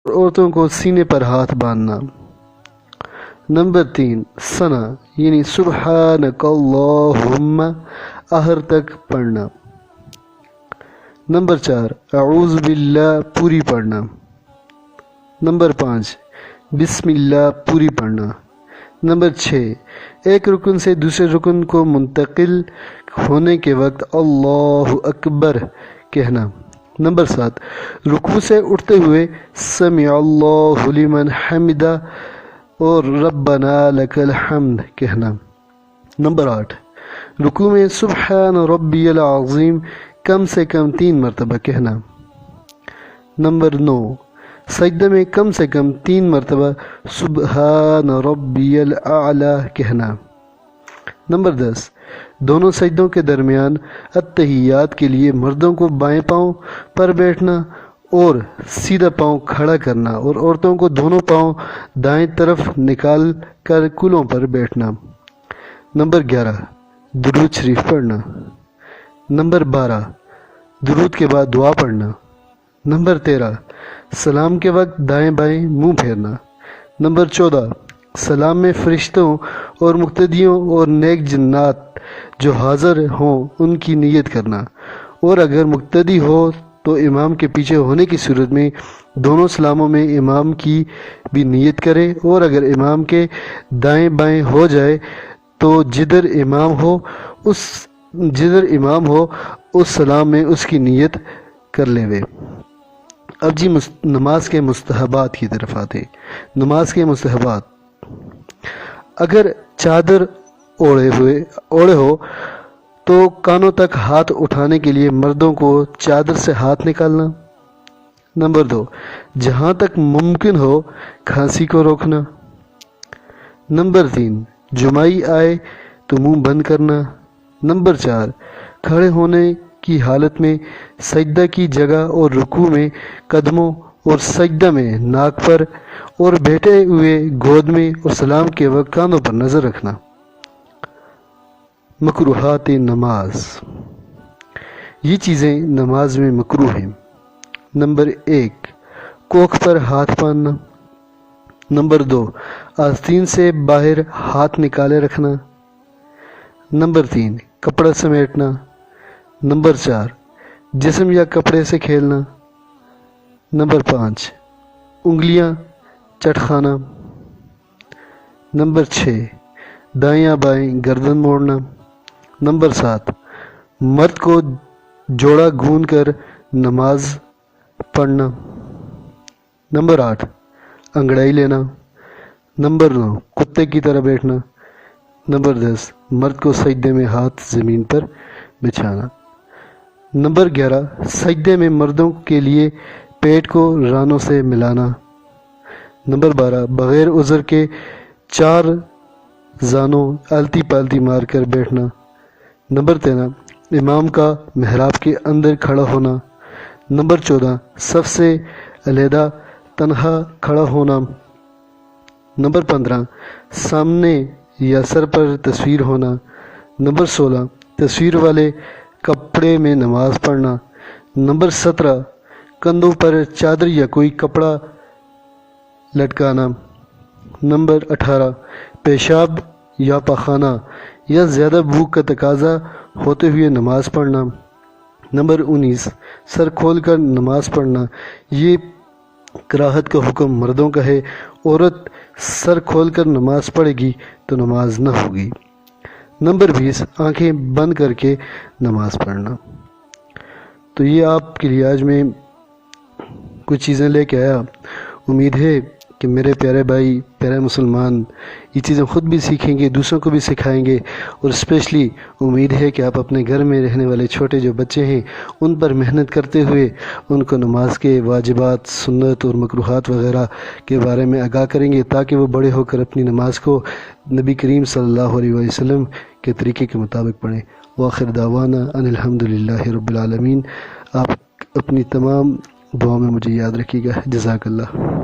عورتوں کو سینے پر ہاتھ باندھنا۔ نمبر 3 ثنا یعنی سبحانک اللہم آخر تک پڑھنا۔ نمبر 4 اعوذ باللہ پوری پڑھنا۔ نمبر 5 بسم اللہ پوری پڑھنا۔ نمبر 6 ایک رکن سے دوسرے رکن کو منتقل ہونے کے وقت اللہ اکبر کہنا۔ نمبر 7 رکوع سے اٹھتے ہوئے سمع اللہ لمن حمدہ اور ربنا لک الحمد کہنا۔ نمبر 8 رکوع میں سبحان ربی العظیم کم سے کم 3 مرتبہ کہنا۔ نمبر 9 سجدہ میں کم سے کم 3 مرتبہ سبحان ربی الاعلی کہنا۔ نمبر 10 دونوں سجدوں کے درمیان التحیات کے لیے مردوں کو بائیں پاؤں پر بیٹھنا اور سیدھا پاؤں کھڑا کرنا اور عورتوں کو دونوں پاؤں دائیں طرف نکال کر کولوں پر بیٹھنا۔ نمبر 11 درود شریف پڑھنا۔ نمبر 12 درود کے بعد دعا پڑھنا۔ نمبر 13 سلام کے وقت دائیں بائیں منہ پھیرنا۔ نمبر 14 سلام میں فرشتوں اور مقتدیوں اور نیک جنات جو حاضر ہوں ان کی نیت کرنا، اور اگر مقتدی ہو تو امام کے پیچھے ہونے کی صورت میں دونوں سلاموں میں امام کی بھی نیت کرے، اور اگر امام کے دائیں بائیں ہو جائے تو جدھر امام ہو اس سلام میں اس کی نیت کر لے۔ اب جی نماز کے مستحبات کی طرف آتے۔ نماز کے مستحبات: اگر چادر اوڑھے ہو تو کانوں تک ہاتھ اٹھانے کے لیے مردوں کو چادر سے ہاتھ نکالنا۔ نمبر 2 جہاں تک ممکن ہو کھانسی کو روکنا۔ نمبر 3 جمائی آئے تو منہ بند کرنا۔ نمبر 4 کھڑے ہونے کی حالت میں سجدہ کی جگہ اور رکوع میں قدموں اور سجدہ میں ناک پر اور بیٹھے ہوئے گود میں اور سلام کے وقت کاندھوں پر نظر رکھنا۔ مکروہات نماز: یہ چیزیں نماز میں مکروہ ہیں۔ نمبر 1 کوکھ پر ہاتھ باندھنا۔ نمبر 2 آستین سے باہر ہاتھ نکالے رکھنا۔ نمبر 3 کپڑا سمیٹنا۔ نمبر 4 جسم یا کپڑے سے کھیلنا۔ نمبر 5 انگلیاں چٹخانا۔ نمبر 6 دائیں بائیں گردن موڑنا۔ نمبر 7 مرد کو جوڑا گون کر نماز پڑھنا۔ نمبر 8 انگڑائی لینا۔ نمبر 9 کتے کی طرح بیٹھنا۔ نمبر 10 مرد کو سجدے میں ہاتھ زمین پر بچھانا۔ نمبر 11 سجدے میں مردوں کے لیے پیٹ کو رانوں سے ملانا۔ نمبر 12 بغیر عذر کے 4 زانوں الٹی پالٹی مار کر بیٹھنا۔ نمبر 13 امام کا محراب کے اندر کھڑا ہونا۔ نمبر 14 صف سے علیحدہ تنہا کھڑا ہونا۔ نمبر 15 سامنے یا سر پر تصویر ہونا۔ نمبر 16 تصویر والے کپڑے میں نماز پڑھنا۔ نمبر 17 کندھوں پر چادر یا کوئی کپڑا لٹکانا۔ نمبر 18 پیشاب یا پاخانہ یا زیادہ بھوک کا تقاضا ہوتے ہوئے نماز پڑھنا۔ نمبر 19 سر کھول کر نماز پڑھنا۔ یہ کراہت کا حکم مردوں کا ہے، عورت سر کھول کر نماز پڑھے گی تو نماز نہ ہوگی۔ نمبر 20 آنکھیں بند کر کے نماز پڑھنا۔ تو یہ آپ کے لیے آج میں کچھ چیزیں لے کے آیا۔ امید ہے کہ میرے پیارے بھائی پیارے مسلمان یہ چیزیں خود بھی سیکھیں گے، دوسروں کو بھی سکھائیں گے، اور اسپیشلی امید ہے کہ آپ اپنے گھر میں رہنے والے چھوٹے جو بچے ہیں ان پر محنت کرتے ہوئے ان کو نماز کے واجبات، سنت اور مکروہات وغیرہ کے بارے میں آگاہ کریں گے، تاکہ وہ بڑے ہو کر اپنی نماز کو نبی کریم صلی اللہ علیہ وسلم کے طریقے کے مطابق پڑھیں۔ وآخر دعوانا ان الحمدللہ رب العالمین۔ آپ اپنی تمام دعاؤں میں مجھے یاد رکھیے گا۔ جزاک اللہ۔